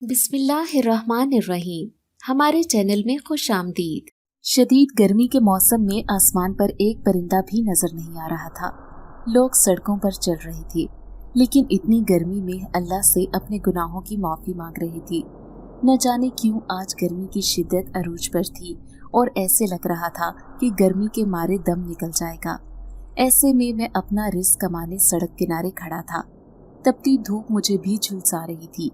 बिस्मिल्लाहिर्रहमानिर्रहीम। हमारे चैनल में खुश आमदीद। शदीद गर्मी के मौसम में आसमान पर एक परिंदा भी नजर नहीं आ रहा था। लोग सड़कों पर चल रहे थे, लेकिन इतनी गर्मी में अल्लाह से अपने गुनाहों की माफी मांग रहे थे। न जाने क्यों आज गर्मी की शिद्दत अरूज पर थी और ऐसे लग रहा था कि गर्मी के मारे दम निकल जाएगा। ऐसे में मैं अपना रिस्क कमाने सड़क किनारे खड़ा था। तपती धूप मुझे भी झुलसा रही थी,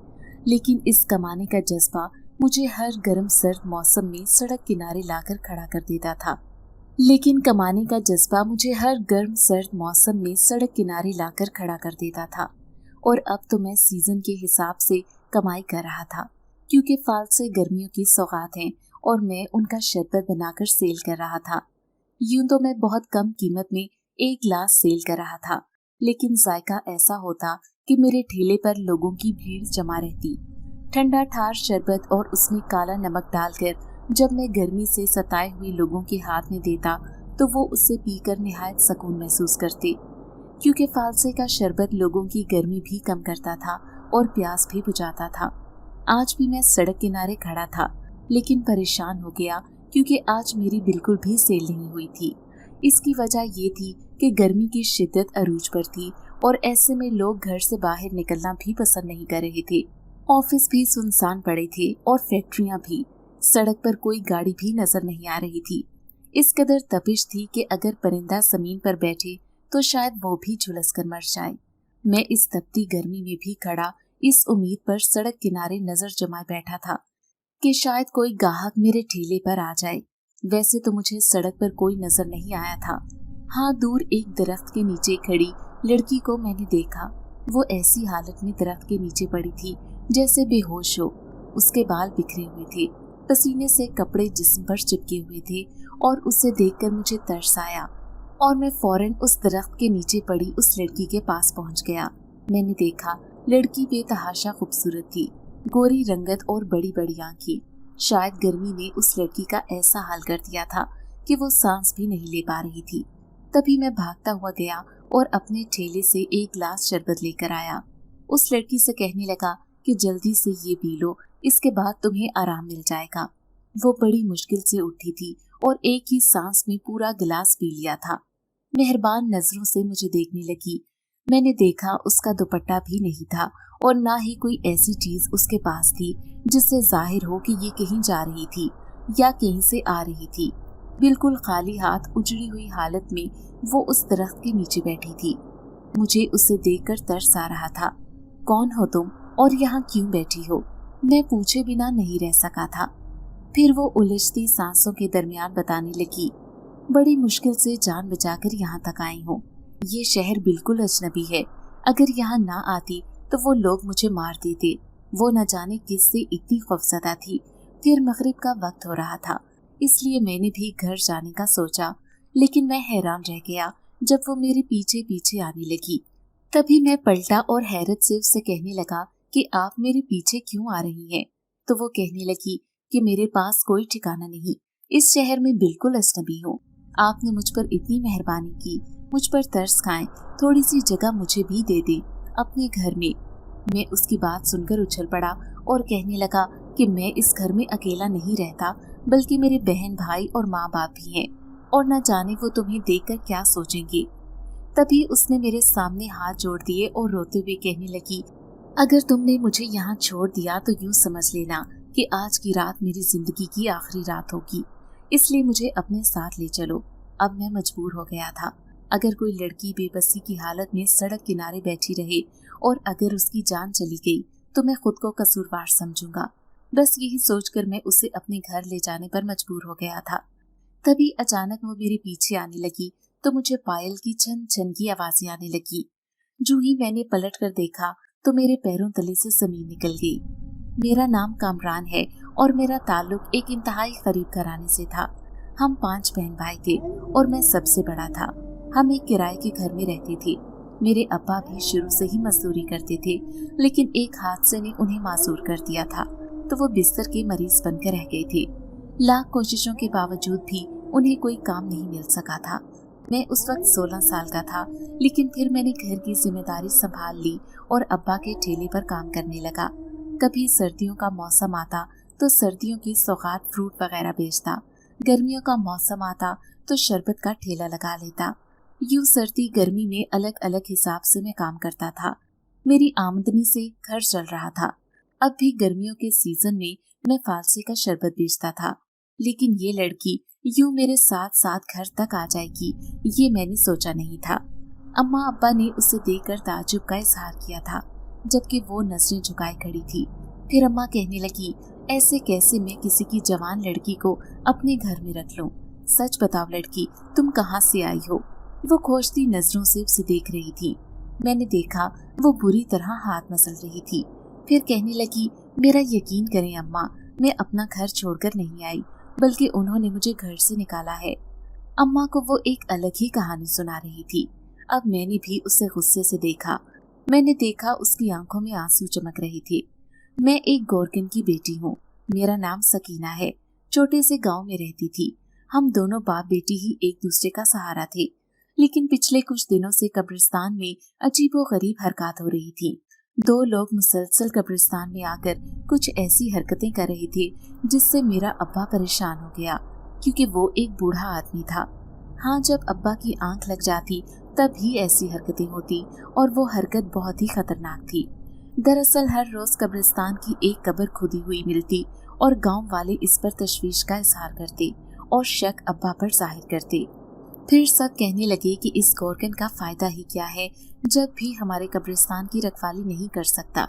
लेकिन इस कमाने का जज्बा मुझे हर गर्म सर्द मौसम में सड़क किनारे लाकर खड़ा कर देता था। और अब तो मैं सीजन के हिसाब से कमाई कर रहा था, क्योंकि फाल से गर्मियों की सौगात हैं और मैं उनका शरबत बनाकर सेल कर रहा था। यूं तो मैं बहुत कम कीमत में एक गिलास सेल कर रहा था, लेकिन जायका ऐसा होता कि मेरे ठेले पर लोगों की भीड़ जमा रहती। ठंडा ठार शरबत और उसमें काला नमक डालकर जब मैं गर्मी से सताए हुए लोगों के हाथ में देता तो वो उससे पीकर निहायत सुकून महसूस करते, क्योंकि फालसे का शरबत लोगों की गर्मी भी कम करता था और प्यास भी बुझाता था। आज भी मैं सड़क किनारे खड़ा था, लेकिन परेशान हो गया क्योंकि आज मेरी बिल्कुल भी सेल नहीं हुई थी। इसकी वजह ये थी कि गर्मी की शिद्दत अरूज पर थी और ऐसे में लोग घर से बाहर निकलना भी पसंद नहीं कर रहे थे। ऑफिस भी सुनसान पड़े थे और फैक्ट्रियां भी। सड़क पर कोई गाड़ी भी नजर नहीं आ रही थी। इस कदर तपिश थी कि अगर परिंदा जमीन पर बैठे तो शायद वो भी झुलस कर मर जाए। मैं इस तपती गर्मी में भी खड़ा इस उम्मीद पर सड़क किनारे नजर जमाए बैठा था कि शायद कोई ग्राहक मेरे ठेले पर आ जाए। वैसे तो मुझे सड़क पर कोई नजर नहीं आया था। हाँ, दूर एक दरख्त के नीचे खड़ी लड़की को मैंने देखा। वो ऐसी हालत में दरख्त के नीचे पड़ी थी जैसे बेहोश हो। उसके बाल बिखरे हुए थे, पसीने से कपड़े जिस्म पर चिपके हुए थे और उसे देखकर मुझे तरस आया और मैं फौरन उस दरख्त के नीचे पड़ी उस लड़की के पास पहुंच गया। मैंने देखा लड़की बेतहाशा खूबसूरत थी, गोरी रंगत और बड़ी बड़ी आंखें। शायद गर्मी ने उस लड़की का ऐसा हाल कर दिया था कि वो सांस भी नहीं ले पा रही थी। तभी मैं भागता हुआ गया और अपने ठेले से एक गिलास शरबत लेकर आया। उस लड़की से कहने लगा कि जल्दी से ये पी लो, इसके बाद तुम्हें आराम मिल जाएगा। वो बड़ी मुश्किल से उठी थी और एक ही सांस में पूरा गिलास पी लिया था। मेहरबान नजरों से मुझे देखने लगी। मैंने देखा उसका दुपट्टा भी नहीं था और ना ही कोई ऐसी चीज उसके पास थी जिससे जाहिर हो कि ये कहीं जा रही थी या कहीं से आ रही थी। बिल्कुल खाली हाथ उजड़ी हुई हालत में वो उस दरख्त के नीचे बैठी थी। मुझे उसे देखकर तरस आ रहा था। कौन हो तुम और यहाँ क्यों बैठी हो? मैं पूछे बिना नहीं रह सका था। फिर वो उलझती सांसों के दरमियान बताने लगी, बड़ी मुश्किल से जान बचाकर यहाँ तक आई हूँ। ये शहर बिल्कुल अजनबी है। अगर यहाँ ना आती तो वो लोग मुझे मार देते। वो न जाने किससे इतनी खौफजदा थी। फिर मगरिब का वक्त हो रहा था, इसलिए मैंने भी घर जाने का सोचा, लेकिन मैं हैरान रह गया जब वो मेरे पीछे पीछे आने लगी। तभी मैं पलटा और हैरत से उससे कहने लगा कि आप मेरे पीछे क्यों आ रही हैं? तो वो कहने लगी कि मेरे पास कोई ठिकाना नहीं, इस शहर में बिल्कुल अजनबी हूँ। आपने मुझ पर इतनी मेहरबानी की, मुझ पर तरस खाएं, थोड़ी सी जगह मुझे भी दे दें अपने घर में। मैं उसकी बात सुनकर उछल पड़ा और कहने लगा कि मैं इस घर में अकेला नहीं रहता, बल्कि मेरे बहन भाई और माँ बाप भी हैं, और न जाने वो तुम्हें देखकर क्या सोचेंगे। तभी उसने मेरे सामने हाथ जोड़ दिए और रोते हुए कहने लगी, अगर तुमने मुझे यहाँ छोड़ दिया तो यूँ समझ लेना कि आज की रात मेरी जिंदगी की आखिरी रात होगी, इसलिए मुझे अपने साथ ले चलो। अब मैं मजबूर हो गया था। अगर कोई लड़की बेबसी की हालत में सड़क किनारे बैठी रहे और अगर उसकी जान चली गई तो मैं खुद को कसूरवार समझूंगा। बस यही सोचकर मैं उसे अपने घर ले जाने पर मजबूर हो गया था। तभी अचानक वो मेरे पीछे आने लगी तो मुझे पायल की छन छन की आवाजें आने लगी। जो ही मैंने पलट कर देखा तो मेरे पैरों तले से जमीन निकल गई। मेरा नाम कामरान है और मेरा ताल्लुक एक इंतहाई करीब घराने से था। हम 5 बहन भाई थे और मैं सबसे बड़ा था। हम एक किराए के घर में रहते थे। मेरे अब्बा भी शुरू से ही मजदूरी करते थे, लेकिन एक हादसे ने उन्हें मासूर कर दिया था, तो वो बिस्तर के मरीज बनकर रह गए थे। लाख कोशिशों के बावजूद भी उन्हें कोई काम नहीं मिल सका था। मैं उस वक्त 16 साल का था, लेकिन फिर मैंने घर की जिम्मेदारी संभाल ली और अब्बा के ठेले पर काम करने लगा। कभी सर्दियों का मौसम आता तो सर्दियों की सौगात फ्रूट वगैरह बेचता, गर्मियों का मौसम आता तो शरबत का ठेला लगा लेता। यूं सर्दी गर्मी में अलग अलग हिसाब से मैं काम करता था। मेरी आमदनी से घर चल रहा था। अब भी गर्मियों के सीजन में मैं फालसे का शरबत बेचता था, लेकिन ये लड़की यूं मेरे साथ साथ घर तक आ जाएगी ये मैंने सोचा नहीं था। अम्मा अब्बा ने उसे देखकर ताज्जुब का इजहार किया था, जबकि वो नजरें झुकाए खड़ी थी। फिर अम्मा कहने लगी, ऐसे कैसे मैं किसी की जवान लड़की को अपने घर में रख लूं? सच बताओ लड़की, तुम कहाँ से आई हो? वो खोजती नजरों से उसे देख रही थी। मैंने देखा वो बुरी तरह हाथ मसल रही थी। फिर कहने लगी, मेरा यकीन करें अम्मा, मैं अपना घर छोड़कर नहीं आई, बल्कि उन्होंने मुझे घर से निकाला है। अम्मा को वो एक अलग ही कहानी सुना रही थी। अब मैंने भी उसे गुस्से से देखा। मैंने देखा उसकी आंखों में आंसू चमक रहे थे। मैं एक गोरकन की बेटी हूँ। मेरा नाम सकीना है। छोटे से गांव में रहती थी। हम दोनों बाप बेटी ही एक दूसरे का सहारा थे। लेकिन पिछले कुछ दिनों से कब्रिस्तान में अजीबोगरीब हरकत हो रही थी। दो लोग मुसलसल कब्रिस्तान में आकर कुछ ऐसी हरकतें कर रहे थे जिससे मेरा अब्बा परेशान हो गया, क्योंकि वो एक बूढ़ा आदमी था। हाँ, जब अब्बा की आंख लग जाती तब ही ऐसी हरकतें होती, और वो हरकत बहुत ही खतरनाक थी। दरअसल हर रोज कब्रिस्तान की एक कब्र खुदी हुई मिलती और गांव वाले इस पर तशवीश का इजहार करते और शक अब्बा पर जाहिर करते। फिर सब कहने लगे कि इस गोरकन का फायदा ही क्या है, जब भी हमारे कब्रिस्तान की रखवाली नहीं कर सकता।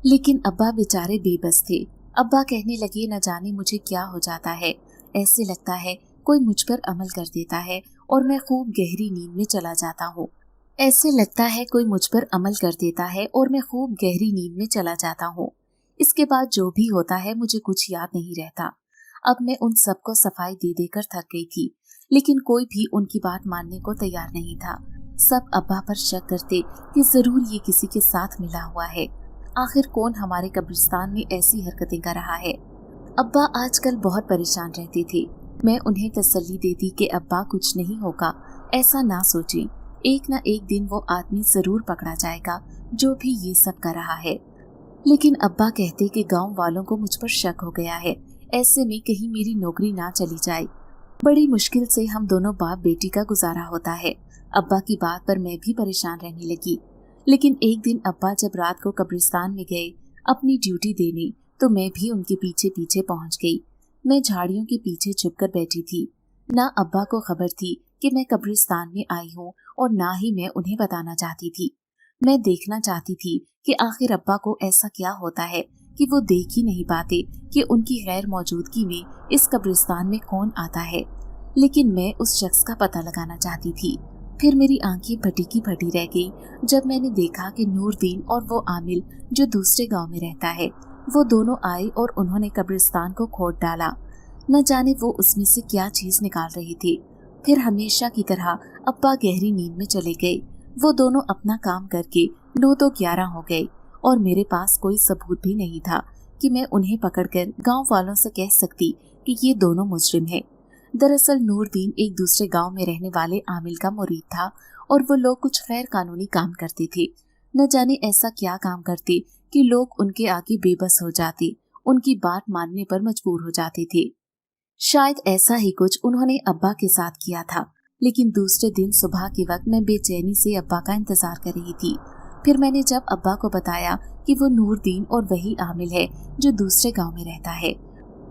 लेकिन अब्बा बेचारे बेबस थे। अब्बा कहने लगे, न जाने मुझे क्या हो जाता है, ऐसे लगता है कोई मुझ पर अमल कर देता है और मैं खूब गहरी नींद में चला जाता हूँ। ऐसे लगता है कोई मुझ पर अमल कर देता है और मैं खूब गहरी नींद में चला जाता हूँ। इसके बाद जो भी होता है मुझे कुछ याद नहीं रहता। अब मैं उन सबको सफाई दे देकर थक गई थी, लेकिन कोई भी उनकी बात मानने को तैयार नहीं था। सब अब्बा पर शक करते कि जरूर ये किसी के साथ मिला हुआ है। आखिर कौन हमारे कब्रिस्तान में ऐसी हरकतें कर रहा है? अब्बा आजकल बहुत परेशान रहते थे। मैं उन्हें तसल्ली देती कि अब्बा कुछ नहीं होगा, ऐसा ना सोचें, एक न एक दिन वो आदमी जरूर पकड़ा जाएगा जो भी ये सब कर रहा है। लेकिन अब्बा कहते कि गांव वालों को मुझ पर शक हो गया है, ऐसे में कहीं मेरी नौकरी ना चली जाए। बड़ी मुश्किल से हम दोनों बाप बेटी का गुजारा होता है। अब्बा की बात पर मैं भी परेशान रहने लगी। लेकिन एक दिन अब्बा जब रात को कब्रिस्तान में गए अपनी ड्यूटी देने, तो मैं भी उनके पीछे पीछे पहुंच गई। मैं झाड़ियों के पीछे छुपकर बैठी थी। ना अब्बा को खबर थी कि मैं कब्रिस्तान में आई हूँ और ना ही मैं उन्हें बताना चाहती थी। मैं देखना चाहती थी कि आखिर अब्बा को ऐसा क्या होता है कि वो देख ही नहीं पाते कि उनकी गैर मौजूदगी में इस कब्रिस्तान में कौन आता है। लेकिन मैं उस शख्स का पता लगाना चाहती थी। फिर मेरी आंखें फटी की फटी रह गई जब मैंने देखा कि नूरदीन और वो आमिल जो दूसरे गांव में रहता है, वो दोनों आए और उन्होंने कब्रिस्तान को खोद डाला। न जाने वो उसमें से क्या चीज निकाल रहे थे। फिर हमेशा की तरह अब्बा गहरी नींद में चले गए। वो दोनों अपना काम करके 9 तो 11 हो गए और मेरे पास कोई सबूत भी नहीं था कि मैं उन्हें पकड़कर गांव वालों से कह सकती कि ये दोनों मुजरिम हैं। दरअसल नूरदीन एक दूसरे गांव में रहने वाले आमिल का मुरीद था और वो लोग कुछ गैर कानूनी काम करते थे। न जाने ऐसा क्या काम करते कि लोग उनके आगे बेबस हो जाते, उनकी बात मानने पर मजबूर हो जाते थे। शायद ऐसा ही कुछ उन्होंने अब्बा के साथ किया था। लेकिन दूसरे दिन सुबह के वक्त मैं बेचैनी से अब्बा का इंतजार कर रही थी। फिर मैंने जब अब्बा को बताया कि वो नूरदीन और वही आमिल है जो दूसरे गांव में रहता है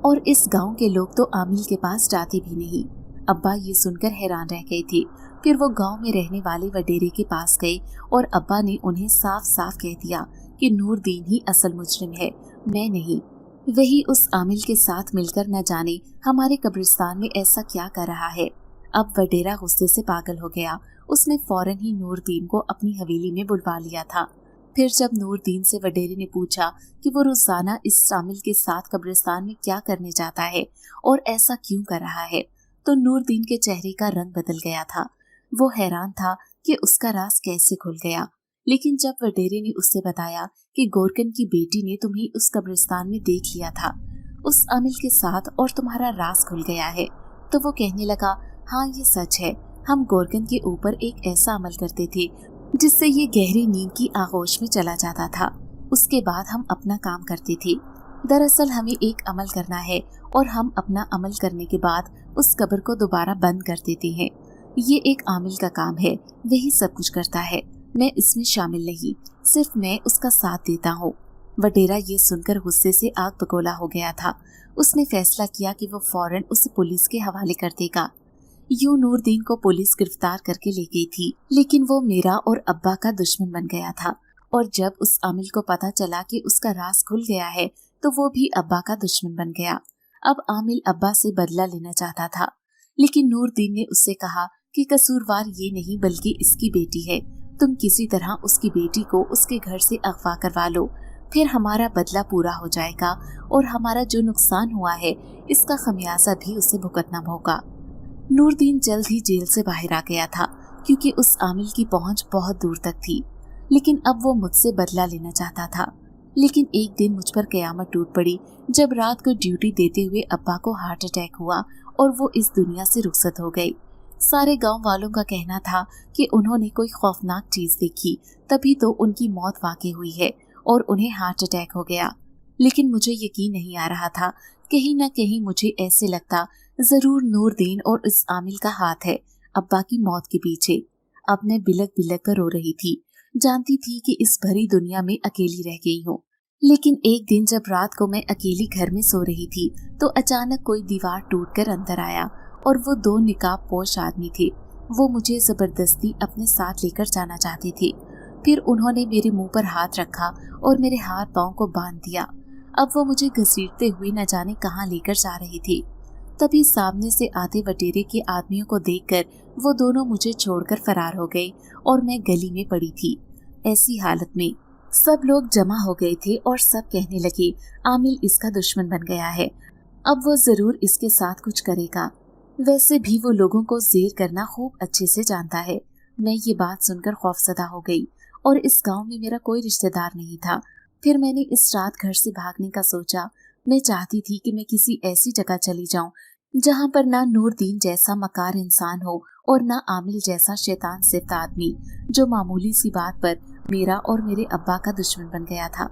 और इस गांव के लोग तो आमिल के पास जाते भी नहीं। अब्बा ये सुनकर हैरान रह गए थे। फिर वो गांव में रहने वाले वडेरे के पास गए और अब्बा ने उन्हें साफ साफ कह दिया कि नूरदीन ही असल मुजरिम है, मैं नहीं। वही उस आमिल के साथ मिलकर न जाने हमारे कब्रिस्तान में ऐसा क्या कर रहा है। अब वडेरा गुस्से से पागल हो गया। उसने फौरन ही नूरदीन को अपनी हवेली में बुलवा लिया था। फिर जब नूरदीन से वडेरे ने पूछा कि वो रोजाना इस आमिल के साथ कब्रिस्तान में क्या करने जाता है और ऐसा क्यों कर रहा है, तो नूरदीन के चेहरे का रंग बदल गया था। वो हैरान था कि उसका राज कैसे खुल गया। लेकिन जब वडेरे ने उससे बताया कि गोरकन की बेटी ने तुम्हें उस कब्रिस्तान में देख लिया था उस आमिल के साथ और तुम्हारा राज खुल गया है, तो वो कहने लगा, हाँ ये सच है, हम गोरकन के ऊपर एक ऐसा अमल करते थे जिससे ये गहरी नींद की आगोश में चला जाता था। उसके बाद हम अपना काम करते थे। दरअसल हमें एक अमल करना है और हम अपना अमल करने के बाद उस कब्र को दोबारा बंद कर देते हैं। ये एक आमिल का काम है, वही सब कुछ करता है, मैं इसमें शामिल नहीं, सिर्फ मैं उसका साथ देता हूँ। वडेरा ये सुनकर गुस्से से आग बगोला हो गया था। उसने फैसला किया कि वो फौरन उसे पुलिस के हवाले कर देगा। यूं नूरदीन को पुलिस गिरफ्तार करके ले गई थी, लेकिन वो मेरा और अब्बा का दुश्मन बन गया था। और जब उस आमिल को पता चला कि उसका राज खुल गया है तो वो भी अब्बा का दुश्मन बन गया। अब आमिल अब्बा से बदला लेना चाहता था, लेकिन नूरदीन ने उससे कहा कि कसूरवार ये नहीं बल्कि इसकी बेटी है। तुम किसी तरह उसकी बेटी को उसके घर से अगवा करवा लो, फिर हमारा बदला पूरा हो जाएगा और हमारा जो नुकसान हुआ है इसका खमियाजा भी उसे भुगतना होगा। नूरदीन जल्द ही जेल से बाहर आ गया था, क्योंकि उस आमिल की पहुंच बहुत दूर तक थी। लेकिन अब वो मुझसे बदला लेना चाहता था। लेकिन एक दिन मुझ पर कयामत टूट पड़ी जब रात को ड्यूटी देते हुए अब्बा को हार्ट अटैक हुआ और वो इस दुनिया से रुखसत हो गई। सारे गांव वालों का कहना था कि उन्होंने कोई खौफनाक चीज देखी, तभी तो उनकी मौत वाकई हुई है और उन्हें हार्ट अटैक हो गया। लेकिन मुझे यकीन नहीं आ रहा था। कहीं न कहीं मुझे ऐसे लगता जरूर नूरदीन और इस आमिल का हाथ है अब्बा की मौत के पीछे। अब मैं बिलक बिलक कर रो रही थी, जानती थी कि इस भरी दुनिया में अकेली रह गई हूँ। लेकिन एक दिन जब रात को मैं अकेली घर में सो रही थी तो अचानक कोई दीवार टूटकर अंदर आया और वो 2 निकाब पोश आदमी थे। वो मुझे जबरदस्ती अपने साथ लेकर जाना चाहते थे। फिर उन्होंने मेरे मुंह पर हाथ रखा और मेरे हाथ पांव को बांध दिया। अब वो मुझे घसीटते हुए न जाने कहाँ लेकर जा रहे थे। तभी सामने से आते वडेरे के आदमियों को देखकर वो दोनों मुझे छोड़कर फरार हो गए और मैं गली में पड़ी थी। ऐसी हालत में सब लोग जमा हो गए थे और सब कहने लगे आमिल इसका दुश्मन बन गया है, अब वो जरूर इसके साथ कुछ करेगा। वैसे भी वो लोगों को जेर करना खूब अच्छे से जानता है। मैं ये बात सुनकर खौफजदा हो गई और इस गांव में मेरा कोई रिश्तेदार नहीं था। फिर मैंने इस रात घर से भागने का सोचा। मैं चाहती थी कि मैं किसी ऐसी जगह चली जाऊं जहां पर ना नूरदीन जैसा मकार इंसान हो और ना आमिल जैसा शैतान सिफ्त आदमी जो मामूली सी बात पर मेरा और मेरे अब्बा का दुश्मन बन गया था।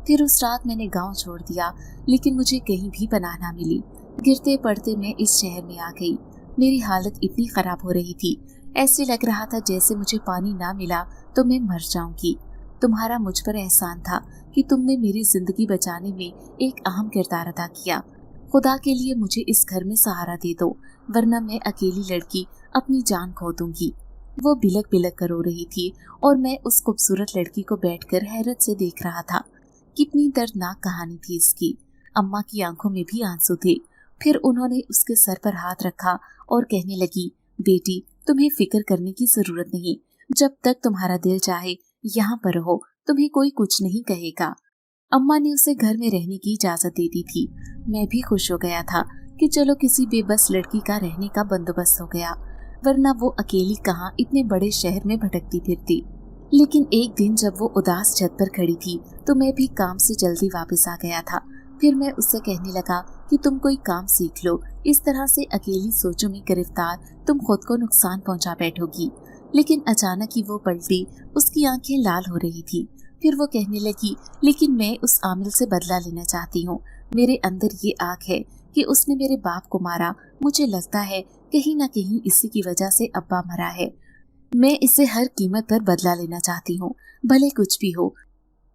फिर उस रात मैंने गांव छोड़ दिया, लेकिन मुझे कहीं भी पनाह ना मिली। गिरते पड़ते मैं इस शहर में आ गई। मेरी हालत इतनी खराब हो रही थी, ऐसे लग रहा था जैसे मुझे पानी ना मिला तो मैं मर जाऊंगी। तुम्हारा मुझ पर एहसान था कि तुमने मेरी जिंदगी बचाने में एक अहम किरदार अदा किया। खुदा के लिए मुझे इस घर में सहारा दे दो, वरना मैं अकेली लड़की अपनी जान खो दूंगी। वो बिलक बिलक कर रो रही थी और मैं उस खूबसूरत लड़की को बैठकर हैरत से देख रहा था। कितनी दर्दनाक कहानी थी इसकी। अम्मा की आंखों में भी आंसू थे। फिर उन्होंने उसके सर पर हाथ रखा और कहने लगी, बेटी तुम्हें फिक्र करने की जरूरत नहीं, जब तक तुम्हारा दिल चाहे यहाँ पर रहो, तुम्हें कोई कुछ नहीं कहेगा। अम्मा ने उसे घर में रहने की इजाजत दे दी थी। मैं भी खुश हो गया था कि चलो किसी बेबस लड़की का रहने का बंदोबस्त हो गया, वरना वो अकेली कहाँ इतने बड़े शहर में भटकती फिरती। लेकिन एक दिन जब वो उदास छत पर खड़ी थी तो मैं भी काम से जल्दी वापस आ गया था। फिर मैं उससे कहने लगा कि तुम कोई काम सीख लो, इस तरह से अकेली सोचों में गिरफ्तार तुम खुद को नुकसान पहुंचा बैठोगी। लेकिन अचानक ही वो पलटी, उसकी आंखें लाल हो रही थी। फिर वो कहने लगी, लेकिन मैं उस आमिल से बदला लेना चाहती हूँ। मेरे अंदर ये आग है कि उसने मेरे बाप को मारा। मुझे लगता है कहीं न कहीं इसी की वजह से अब्बा मरा है। मैं इसे हर कीमत पर बदला लेना चाहती हूँ, भले कुछ भी हो।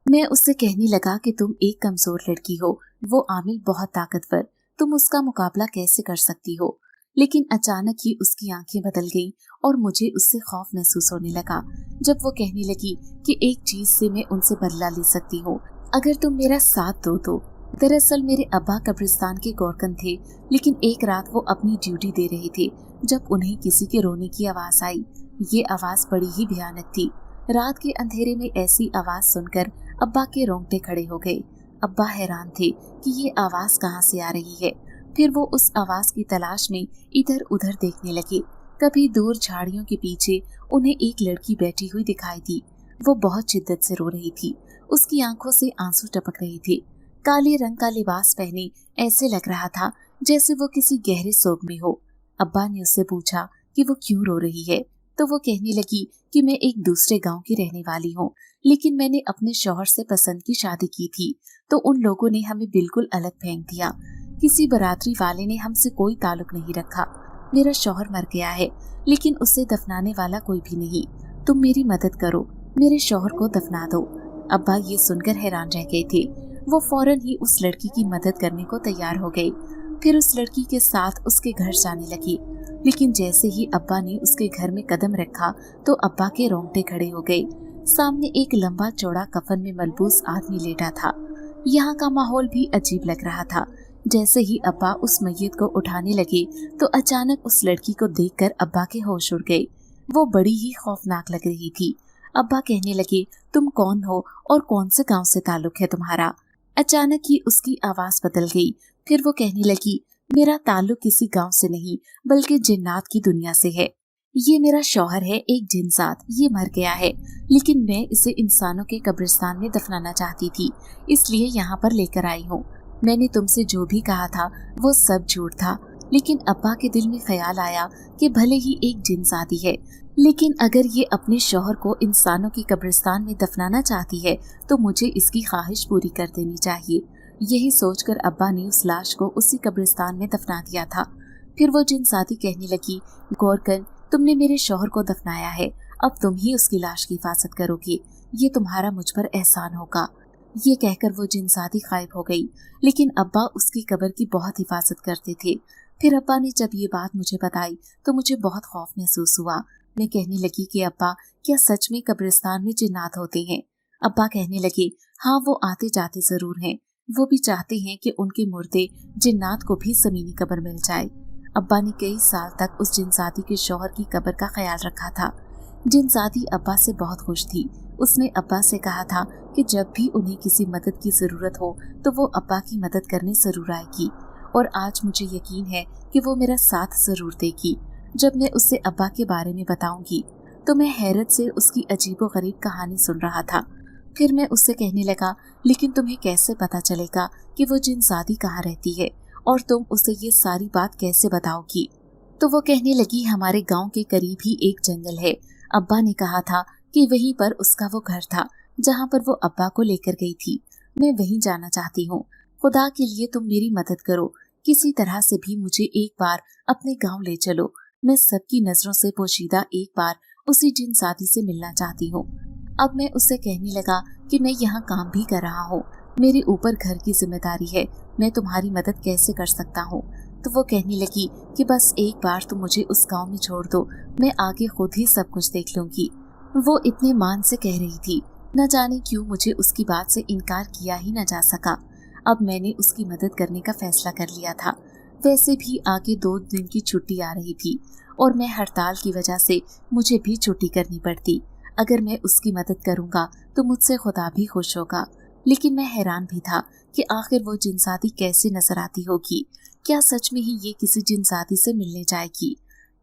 मैं उससे कहने लगा कि तुम एक कमजोर लड़की हो, वो आमिल बहुत ताकतवर, तुम उसका मुकाबला कैसे कर सकती हो। लेकिन अचानक ही उसकी आंखें बदल गईं और मुझे उससे खौफ महसूस होने लगा जब वो कहने लगी कि एक चीज से मैं उनसे बदला ले सकती हूँ, अगर तुम मेरा साथ दो तो। दरअसल मेरे अब्बा कब्रिस्तान के गौरकन थे, लेकिन एक रात वो अपनी ड्यूटी दे रहे थे जब उन्हें किसी के रोने की आवाज आई। ये आवाज बड़ी ही भयानक थी। रात के अंधेरे में ऐसी आवाज सुनकर अब्बा के रोंगटे खड़े हो गए। अब्बा हैरान थे कि ये आवाज कहाँ से आ रही है। फिर वो उस आवाज की तलाश में इधर उधर देखने लगे। कभी दूर झाड़ियों के पीछे उन्हें एक लड़की बैठी हुई दिखाई दी। वो बहुत शिद्दत से रो रही थी, उसकी आंखों से आंसू टपक रहे थे। काले रंग का लिबास पहने ऐसे लग रहा था जैसे वो किसी गहरे सोग में हो। अब्बा ने उससे पूछा कि वो क्यों रो रही है। तो वो कहने लगी कि मैं एक दूसरे गांव की रहने वाली हूँ, लेकिन मैंने अपने शौहर से पसंद की शादी की थी, तो उन लोगों ने हमें बिल्कुल अलग फेंक दिया। किसी बरादरी वाले ने हमसे कोई ताल्लुक नहीं रखा। मेरा शौहर मर गया है, लेकिन उसे दफनाने वाला कोई भी नहीं। तुम मेरी मदद करो, मेरे शौहर को दफना दो। अब्बा ये सुनकर हैरान रह गए थे। वो फौरन ही उस लड़की की मदद करने को तैयार हो गई। फिर उस लड़की के साथ उसके घर जाने लगी। लेकिन जैसे ही अब्बा ने उसके घर में कदम रखा तो अब्बा के रोंगटे खड़े हो गए। सामने एक लंबा चौड़ा कफन में मलबूस आदमी लेटा था। यहाँ का माहौल भी अजीब लग रहा था। जैसे ही अब्बा उस मैयत को उठाने लगे तो अचानक उस लड़की को देखकर अब्बा के होश उड़ गए। वो बड़ी ही खौफनाक लग रही थी। अब्बा कहने लगे, तुम कौन हो और कौन से गांव से ताल्लुक है तुम्हारा? अचानक ही उसकी आवाज बदल गई। फिर वो कहने लगी, मेरा ताल्लुक किसी गांव से नहीं बल्कि जिन्नात की दुनिया से है। ये मेरा शौहर है, एक जिनजात, ये मर गया है, लेकिन मैं इसे इंसानों के कब्रिस्तान में दफनाना चाहती थी, इसलिए यहाँ पर लेकर आई हूँ। मैंने तुमसे जो भी कहा था वो सब झूठ था, लेकिन अब्बा के दिल में ख्याल आया कि भले ही एक जिनजाती है, लेकिन अगर ये अपने शौहर को इंसानों की कब्रिस्तान में दफनाना चाहती है तो मुझे इसकी ख्वाहिश पूरी कर देनी चाहिए। यही सोचकर अब्बा ने उस लाश को उसी कब्रिस्तान में दफना दिया था। फिर वो जिनजाती कहने लगी, गौर कर, तुमने मेरे शौहर को दफनाया है, अब तुम ही उसकी लाश की हिफाजत करोगी, ये तुम्हारा मुझ पर एहसान होगा। ये कहकर वो जिनजाती गायब हो गई, लेकिन अब्बा उसकी कब्र की बहुत हिफाजत करते थे। फिर अब्बा ने जब ये बात मुझे बताई तो मुझे बहुत खौफ महसूस हुआ। मैं कहने लगी कि अब्बा, क्या सच में कब्रिस्तान में जिन्नात होते हैं? अब्बा कहने लगे, हाँ, वो आते जाते जरूर हैं, वो भी चाहते हैं कि उनके मुर्दे जिन्नात को भी जमीनी कब्र मिल जाए। अब्बा ने कई साल तक उस जिनजाती के शौहर की कब्र का ख्याल रखा था। जिनजाती अब्बा से बहुत खुश थी। उसने अब्बा से कहा था कि जब भी उन्हें किसी मदद की जरूरत हो तो वो अब्बा की मदद करने जरूर आएगी, और आज मुझे यकीन है कि वो मेरा साथ जरूर देगी। जब मैं उससे अब्बा के बारे में बताऊंगी तो मैं हैरत से उसकी अजीबोगरीब कहानी सुन रहा था। फिर मैं उससे कहने लगा, लेकिन तुम्हें कैसे पता चलेगा कि वो जिनजाती कहाँ रहती है, और तुम उसे ये सारी बात कैसे बताओगी? तो वो कहने लगी, हमारे गांव के करीब ही एक जंगल है। अब्बा ने कहा था कि वहीं पर उसका वो घर था जहाँ पर वो अब्बा को लेकर गई थी। मैं वहीं जाना चाहती हूँ। खुदा के लिए तुम मेरी मदद करो, किसी तरह से भी मुझे एक बार अपने गांव ले चलो। मैं सबकी नजरों से पोशीदा एक बार उसी जिनजाती से मिलना चाहती हूँ। अब मैं उससे कहने लगा कि मैं यहाँ काम भी कर रहा हूँ, मेरे ऊपर घर की जिम्मेदारी है, मैं तुम्हारी मदद कैसे कर सकता हूँ? तो वो कहने लगी कि बस एक बार तुम मुझे उस गांव में छोड़ दो, मैं आगे खुद ही सब कुछ देख लूंगी। वो इतने मान से कह रही थी, न जाने क्यों मुझे उसकी बात से इनकार किया ही न जा सका। अब मैंने उसकी मदद करने का फैसला कर लिया था। वैसे भी आगे 2 दिन की छुट्टी आ रही थी और मैं हड़ताल की वजह से मुझे भी छुट्टी करनी पड़ती। अगर मैं उसकी मदद करूंगा तो मुझसे खुदा भी खुश होगा। लेकिन मैं हैरान भी था कि आखिर वो जिनजाती कैसे नजर आती होगी। क्या सच में ही ये किसी जिनजाती से मिलने जाएगी?